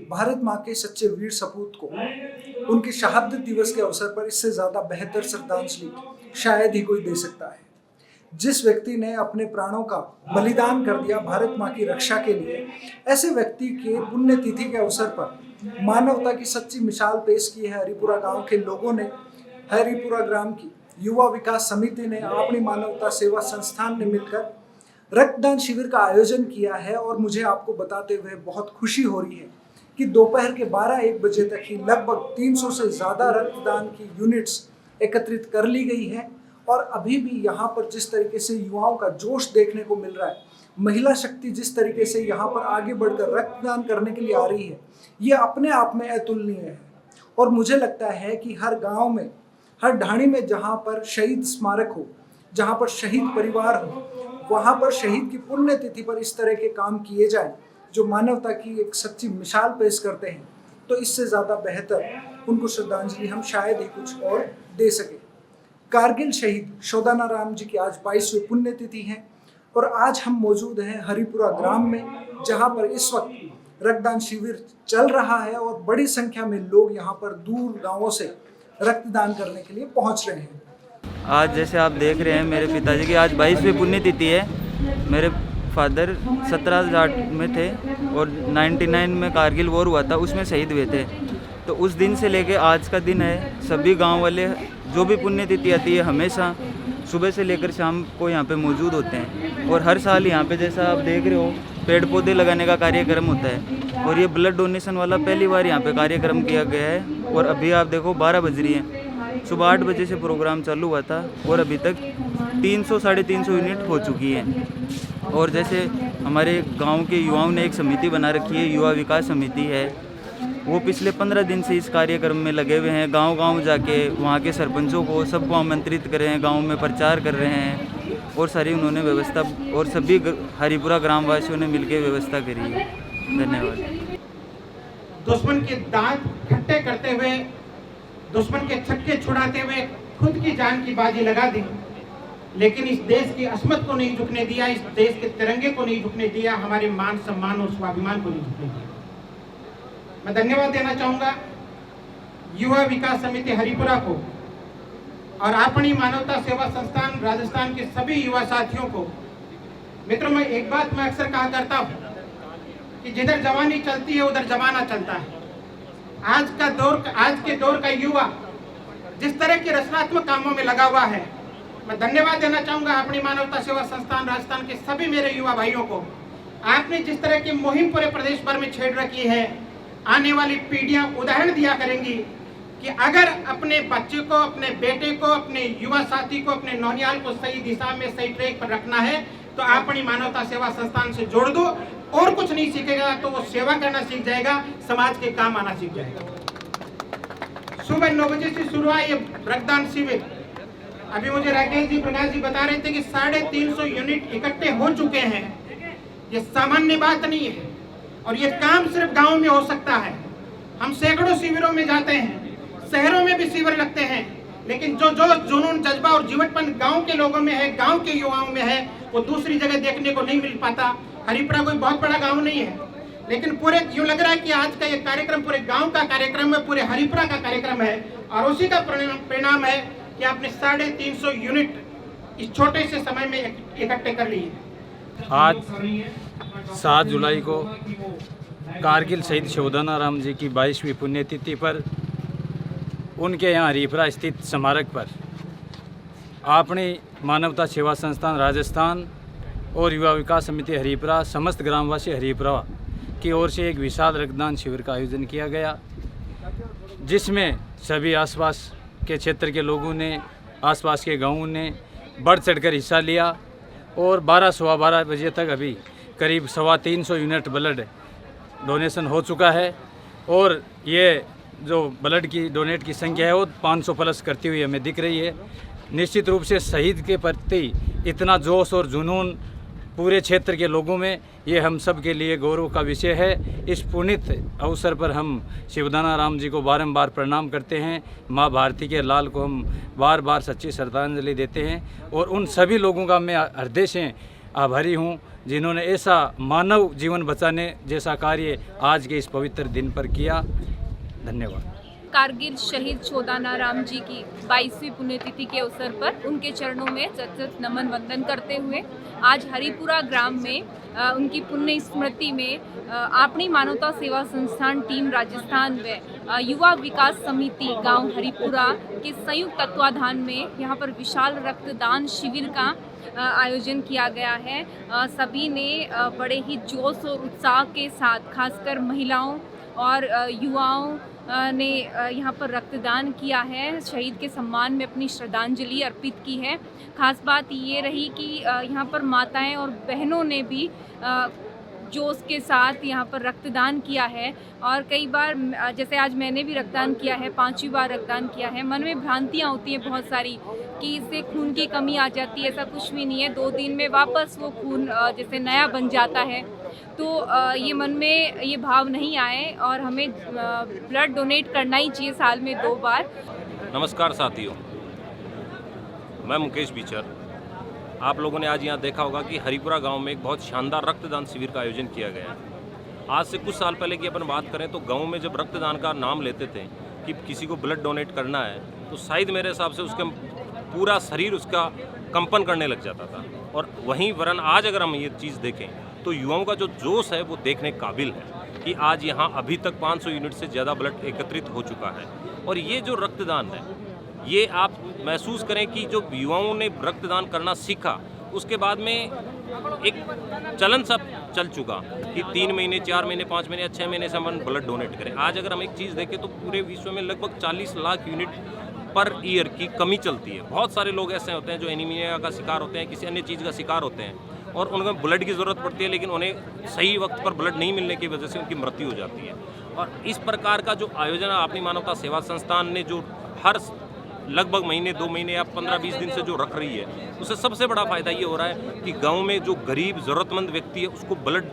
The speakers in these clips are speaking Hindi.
भारत माँ के सच्चे वीर सपूत को उनके शहादत दिवस के अवसर पर इससे ज़्यादा बेहतर श्रद्धांजलि शायद ही कोई दे सकता है। जिस व्यक्ति ने अपने प्राणों का बलिदान कर दिया भारत माँ की रक्षा के लिए, ऐसे व्यक्ति के पुण्यतिथि के अवसर पर मानवता की सच्ची मिसाल पेश की है हरिपुरा गांव के लोगों ने। हरिपुरा ग्राम की युवा विकास समिति ने, अपनी मानवता सेवा संस्थान ने मिलकर रक्तदान शिविर का आयोजन किया है। और मुझे आपको बताते हुए बहुत खुशी हो रही है कि दोपहर के 12-1 बजे तक ही लगभग 300 से ज़्यादा रक्तदान की यूनिट्स एकत्रित कर ली गई है। और अभी भी यहाँ पर जिस तरीके से युवाओं का जोश देखने को मिल रहा है, महिला शक्ति जिस तरीके से यहाँ पर आगे बढ़कर रक्तदान करने के लिए आ रही है, ये अपने आप में अतुलनीय है। और मुझे लगता है कि हर गाँव में, हर ढाणी में जहाँ पर शहीद स्मारक हो, जहाँ पर शहीद परिवार हो, वहाँ पर शहीद की पुण्यतिथि पर इस तरह के काम किए जाएं जो मानवता की एक सच्ची मिसाल पेश करते हैं, तो इससे ज़्यादा बेहतर उनको श्रद्धांजलि हम शायद ही कुछ और दे सके। कारगिल शहीद शोधानाराम जी की आज 22वीं पुण्यतिथि है और आज हम मौजूद हैं हरिपुरा ग्राम में, जहाँ पर इस वक्त रक्तदान शिविर चल रहा है और बड़ी संख्या में लोग यहाँ पर दूर गाँवों से रक्तदान करने के लिए पहुँच रहे हैं। आज जैसे आप देख रहे हैं मेरे पिताजी की आज 22वीं पुण्यतिथि है। मेरे फादर 1708 में थे और 99 में कारगिल वॉर हुआ था, उसमें शहीद हुए थे। तो उस दिन से लेके आज का दिन है, सभी गांव वाले जो भी पुण्यतिथि आती है हमेशा सुबह से लेकर शाम को यहाँ पे मौजूद होते हैं। और हर साल यहाँ पे जैसा आप देख रहे हो पेड़ पौधे लगाने का कार्यक्रम होता है। और ये ब्लड डोनेशन वाला पहली बार यहाँ पे कार्यक्रम किया गया है। और अभी आप देखो 12 बज रही है, सुबह 8 बजे से प्रोग्राम चालू हुआ था और अभी तक 300-350 यूनिट हो चुकी है। और जैसे हमारे गांव के युवाओं ने एक समिति बना रखी है, युवा विकास समिति है, वो पिछले 15 दिन से इस कार्यक्रम में लगे हुए हैं। गांव-गांव जाके वहाँ के सरपंचों को सबको आमंत्रित कर रहे हैं, गाँव में प्रचार कर रहे हैं और सारी उन्होंने व्यवस्था और सभी हरिपुरा ग्रामवासियों ने मिलकर व्यवस्था करी है। धन्यवाद। दुश्मन के दांत खट्टे करते हुए, दुश्मन के छक्के छुड़ाते हुए खुद की जान की बाजी लगा दी, लेकिन इस देश की अस्मत को नहीं झुकने दिया, इस देश के तिरंगे को नहीं झुकने दिया, हमारे मान सम्मान और स्वाभिमान को नहीं झुकने दिया। मैं धन्यवाद देना चाहूंगा युवा विकास समिति हरिपुरा को और अपनी मानवता सेवा संस्थान राजस्थान के सभी युवा साथियों को। मित्रों, मैं एक बात मैं अक्सर कहा करता हूँ कि जिधर जवानी चलती है उधर जमाना चलता है। आज के दौर का युवा जिस तरह के रचनात्मक कामों में लगा हुआ है, मैं धन्यवाद देना चाहूंगा अपनी मानवता सेवा संस्थान राजस्थान के सभी मेरे युवा भाइयों को। आपने जिस तरह की मुहिम पूरे प्रदेश भर में छेड़ रखी है, आने वाली पीढ़ियां उदाहरण दिया करेंगी कि अगर अपने बच्चे को, अपने बेटे को, अपने युवा साथी को, अपने नौनियाल को सही दिशा में, सही ट्रैक पर रखना है तो अपनी मानवता सेवा संस्थान से जोड़ दो। और कुछ नहीं सीखेगा तो वो सेवा करना सीख जाएगा, समाज के काम आना सीख जाएगा। सुबह 9 बजे से शुरू हुआ ये रक्तदान शिविर। अभी मुझे राकेश जी, प्रकाश जी बता रहे थे कि 350 यूनिट इकट्ठे हो चुके हैं। ये सामान्य बात नहीं है और ये काम सिर्फ गांव में हो सकता है। हम सैकड़ों शिविरों में जाते हैं, शहरों में भी शिविर लगते हैं, लेकिन जो जुनून, जज्बा और जीवटपन गांव के लोगों में है, गांव के युवाओं में है, वो दूसरी जगह देखने को नहीं मिल पाता। हरिपुरा कोई बहुत बड़ा गांव नहीं है, लेकिन पूरे यूं लग रहा है कि आज का ये कार्यक्रम पूरे गांव का कार्यक्रम है, पूरे हरिपुरा का कार्यक्रम है। और उसी का परिणाम है कि आपने 350 यूनिट इस छोटे से समय में इकट्ठे कर लिए। आज 7 जुलाई को कारगिल शहीद शोधानाराम जी की 22वीं पुण्यतिथि पर उनके यहाँ हरिपुरा स्थित स्मारक पर अपनी मानवता सेवा संस्थान राजस्थान और युवा विकास समिति हरिपुरा, समस्त ग्रामवासी हरिपुरा की ओर से एक विशाल रक्तदान शिविर का आयोजन किया गया, जिसमें सभी आसपास के क्षेत्र के लोगों ने, आसपास के गाँवों ने बढ़ चढ़कर हिस्सा लिया। और 12-12 बजे तक अभी करीब 350 यूनिट ब्लड डोनेशन हो चुका है। और ये जो ब्लड की डोनेट की संख्या है वो 500 प्लस करती हुई हमें दिख रही है। निश्चित रूप से शहीद के प्रति इतना जोश और जुनून पूरे क्षेत्र के लोगों में, ये हम सब के लिए गौरव का विषय है। इस पुनीत अवसर पर हम शिवदानाराम जी को बारंबार प्रणाम करते हैं, माँ भारती के लाल को हम बार बार सच्ची श्रद्धांजलि देते हैं। और उन सभी लोगों का मैं हृदय से आभारी हूँ जिन्होंने ऐसा मानव जीवन बचाने जैसा कार्य आज के इस पवित्र दिन पर किया। धन्यवाद। कारगिल शहीद छोदानाराम जी की 22वीं पुण्यतिथि के अवसर पर उनके चरणों में सतत नमन वंदन करते हुए आज हरिपुरा ग्राम में उनकी पुण्य स्मृति में आपनी मानवता सेवा संस्थान टीम राजस्थान व युवा विकास समिति गांव हरिपुरा के संयुक्त तत्वाधान में यहां पर विशाल रक्तदान शिविर का आयोजन किया गया है। सभी ने बड़े ही जोश और उत्साह के साथ खासकर महिलाओं और युवाओं ने यहाँ पर रक्तदान किया है, शहीद के सम्मान में अपनी श्रद्धांजलि अर्पित की है। खास बात ये रही कि यहाँ पर माताएं और बहनों ने भी जोश के साथ यहाँ पर रक्तदान किया है और कई बार जैसे आज मैंने भी रक्तदान किया है, 5वीं बार रक्तदान किया है। मन में भ्रांतियाँ होती हैं बहुत सारी कि इससे खून की कमी आ जाती है, ऐसा कुछ भी नहीं है। 2 दिन में वापस वो खून जैसे नया बन जाता है। तो ये मन में ये भाव नहीं आए और हमें ब्लड डोनेट करना ही चाहिए साल में 2 बार। नमस्कार साथियों, मैं मुकेश बीचर। आप लोगों ने आज यहाँ देखा होगा कि हरिपुरा गांव में एक बहुत शानदार रक्तदान शिविर का आयोजन किया गया है। आज से कुछ साल पहले की अपन बात करें तो गांव में जब रक्तदान का नाम लेते थे कि किसी को ब्लड डोनेट करना है तो शायद मेरे हिसाब से उसका पूरा शरीर उसका कंपन करने लग जाता था। और वहीं वरन आज अगर हम ये चीज़ देखें तो युवाओं का जो जोश है वो देखने काबिल है कि आज यहाँ अभी तक 500 यूनिट से ज़्यादा ब्लड एकत्रित हो चुका है। और ये जो रक्तदान है ये आप महसूस करें कि जो युवाओं ने रक्तदान करना सीखा उसके बाद में एक चलन सा चल चुका कि 3 महीने 4 महीने 5 महीने 6 महीने से हम ब्लड डोनेट करें। आज अगर हम एक चीज़ देखें तो पूरे विश्व में लगभग 40 लाख यूनिट पर ईयर की कमी चलती है। बहुत सारे लोग ऐसे होते हैं जो एनीमिया का शिकार होते हैं, किसी अन्य चीज़ का शिकार होते हैं और उनमें ब्लड की ज़रूरत पड़ती है, लेकिन उन्हें सही वक्त पर ब्लड नहीं मिलने की वजह से उनकी मृत्यु हो जाती है। और इस प्रकार का जो आयोजन अपनी मानवता सेवा संस्थान ने जो हर लगभग महीने 2 महीने या 15-20 दिन से जो रख रही है, उससे सबसे बड़ा फ़ायदा ये हो रहा है कि गांव में जो गरीब ज़रूरतमंद व्यक्ति है उसको ब्लड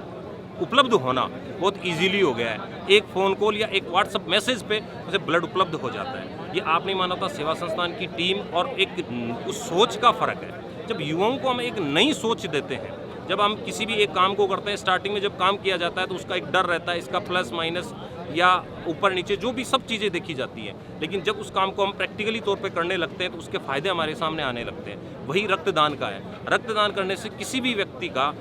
उपलब्ध होना बहुत इजीली हो गया है। एक फ़ोन कॉल या एक व्हाट्सएप मैसेज पे उसे ब्लड उपलब्ध हो जाता है। ये अपनी मानवता सेवा संस्थान की टीम और एक उस सोच का फ़र्क है। जब युवाओं को हम एक नई सोच देते हैं, जब हम किसी भी एक काम को करते हैं, स्टार्टिंग में जब काम किया जाता है तो उसका एक डर रहता है, इसका प्लस माइनस या ऊपर नीचे जो भी सब चीज़ें देखी जाती हैं। लेकिन जब उस काम को हम प्रैक्टिकली तौर पे करने लगते हैं तो उसके फ़ायदे हमारे सामने आने लगते हैं। वही रक्तदान का है। रक्तदान करने से किसी भी व्यक्ति का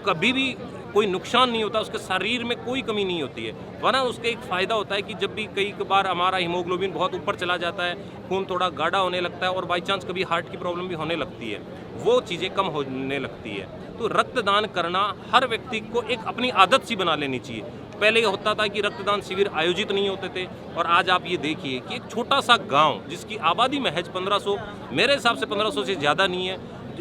कभी भी कोई नुकसान नहीं होता, उसके शरीर में कोई कमी नहीं होती है। वरना उसका एक फ़ायदा होता है कि जब भी कई बार हमारा हीमोग्लोबिन बहुत ऊपर चला जाता है, खून थोड़ा गाढ़ा होने लगता है और बाई चांस कभी हार्ट की प्रॉब्लम भी होने लगती है, वो चीज़ें कम होने लगती है। तो रक्तदान करना हर व्यक्ति को एक अपनी आदत सी बना लेनी चाहिए। पहले होता था कि रक्तदान शिविर आयोजित नहीं होते थे और आज आप ये देखिए कि एक छोटा सा गांव जिसकी आबादी महज 1500, मेरे हिसाब से 1500 से ज़्यादा नहीं है,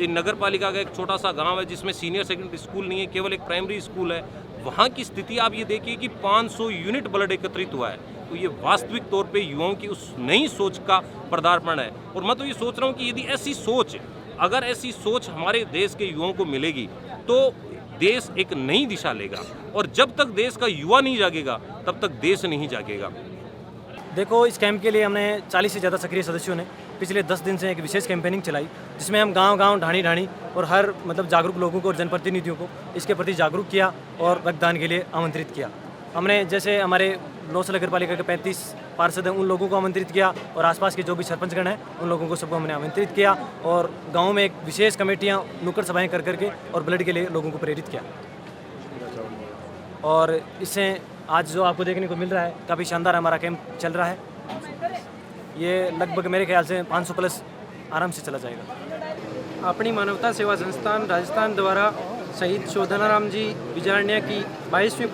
नगर पालिका का एक छोटा सा गांव है जिसमें सीनियर सेकेंडरी स्कूल नहीं है, केवल एक प्राइमरी स्कूल है। वहाँ की स्थिति आप ये देखिए कि 500 यूनिट ब्लड एकत्रित हुआ है। तो ये वास्तविक तौर पे युवाओं की उस नई सोच का पदार्पण है। और मैं तो ये सोच रहा हूँ कि यदि ऐसी सोच, अगर ऐसी सोच हमारे देश के युवाओं को मिलेगी तो देश एक नई दिशा लेगा। और जब तक देश का युवा नहीं जागेगा तब तक देश नहीं जागेगा। देखो, इस कैंप के लिए हमने 40 से ज़्यादा सक्रिय सदस्यों ने पिछले 10 दिन से एक विशेष कैंपेनिंग चलाई, जिसमें हम गांव-गांव, ढाणी-ढाणी और हर जागरूक लोगों को और जनप्रतिनिधियों को इसके प्रति जागरूक किया और रक्तदान के लिए आमंत्रित किया। हमने जैसे हमारे नौसा नगर पालिका के 35 पार्षद हैं, उन लोगों को आमंत्रित किया और आसपास के जो भी सरपंचगण हैं उन लोगों को सबको हमने आमंत्रित किया और गाँव में एक विशेष कमेटियाँ नुक्कड़ सभाएँ कर करके और ब्लड के लिए लोगों को प्रेरित किया। और इससे आज जो आपको देखने को मिल रहा है, काफ़ी शानदार हमारा कैंप चल रहा है। ये लगभग मेरे ख्याल से 500 प्लस आराम से चला जाएगा। अपनी मानवता सेवा संस्थान राजस्थान द्वारा शहीद छोदानाराम जी बिजारण्य की 22वीं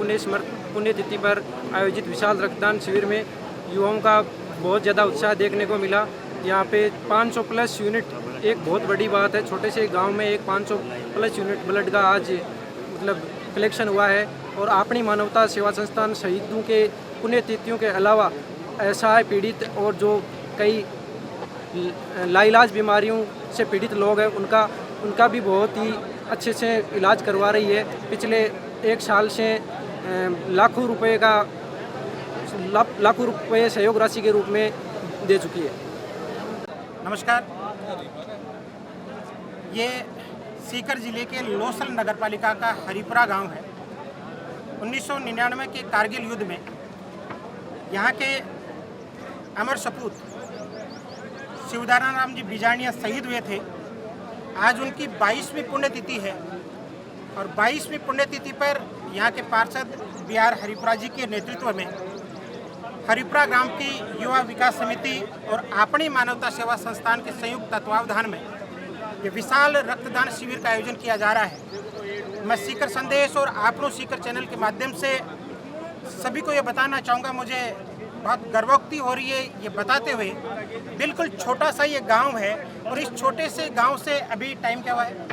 पुण्यतिथि पर आयोजित विशाल रक्तदान शिविर में युवाओं का बहुत ज़्यादा उत्साह देखने को मिला। यहाँ पे 500 प्लस यूनिट एक बहुत बड़ी बात है। छोटे से गांव में एक 500 प्लस यूनिट ब्लड का आज कलेक्शन हुआ है। और अपनी मानवता सेवा संस्थान शहीदों के पुण्यतिथियों के अलावा असहाय पीड़ित और जो कई लाइलाज बीमारियों से पीड़ित लोग हैं उनका भी बहुत ही अच्छे से इलाज करवा रही है। पिछले 1 साल से लाखों रुपए सहयोग राशि के रूप में दे चुकी है। नमस्कार। ये सीकर जिले के लोसल नगरपालिका का हरिपुरा गांव है। 1999 के कारगिल युद्ध में यहाँ के अमर सपूत शिवदाना राम जी बिजारनिया शहीद हुए थे। आज उनकी 22वीं पुण्यतिथि है और 22वीं पुण्यतिथि पर यहाँ के पार्षद बी आर हरिपुरा जी के नेतृत्व में हरिपुरा ग्राम की युवा विकास समिति और आपणी मानवता सेवा संस्थान के संयुक्त तत्वावधान में ये विशाल रक्तदान शिविर का आयोजन किया जा रहा है। मैं सीकर संदेश और आपनो सीकर चैनल के माध्यम से सभी को ये बताना चाहूँगा, मुझे बहुत गर्वोक्ति हो रही है ये बताते हुए। बिल्कुल छोटा सा ये गांव है और इस छोटे से गांव से अभी टाइम क्या हुआ है?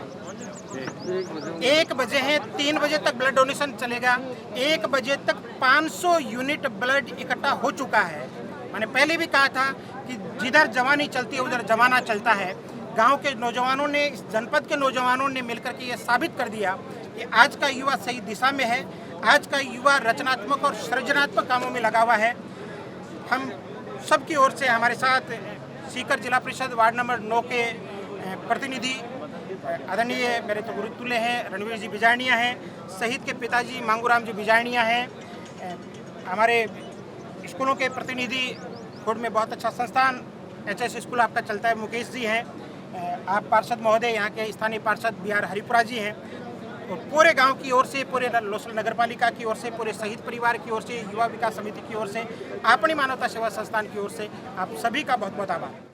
1 बजे है। 3 बजे तक ब्लड डोनेशन चलेगा। 1 बजे तक 500 यूनिट ब्लड इकट्ठा हो चुका है। मैंने पहले भी कहा था कि जिधर जवानी चलती है उधर जमाना चलता है। गांव के नौजवानों ने, इस जनपद के नौजवानों ने मिलकर के ये साबित कर दिया कि आज का युवा सही दिशा में है। आज का युवा रचनात्मक और सृजनात्मक कामों में लगा हुआ है। हम सब की ओर से हमारे साथ सीकर जिला परिषद वार्ड नंबर 9 के प्रतिनिधि आदरणीय मेरे तो गुरुतुल्य हैं रणवीर जी बिजारनिया हैं, शहीद के पिताजी मांगूराम जी बिजारनिया हैं, हमारे स्कूलों के प्रतिनिधि, खोड़ में बहुत अच्छा संस्थान एचएस स्कूल आपका चलता है, मुकेश जी हैं, आप पार्षद महोदय यहाँ के स्थानीय पार्षद बी आर हरिपुरा जी हैं और पूरे गांव की ओर से, पूरे लोसल नगरपालिका की ओर से, पूरे शहीद परिवार की ओर से, युवा विकास समिति की ओर से, आपणी मानवता सेवा संस्थान की ओर से आप सभी का बहुत बहुत आभार।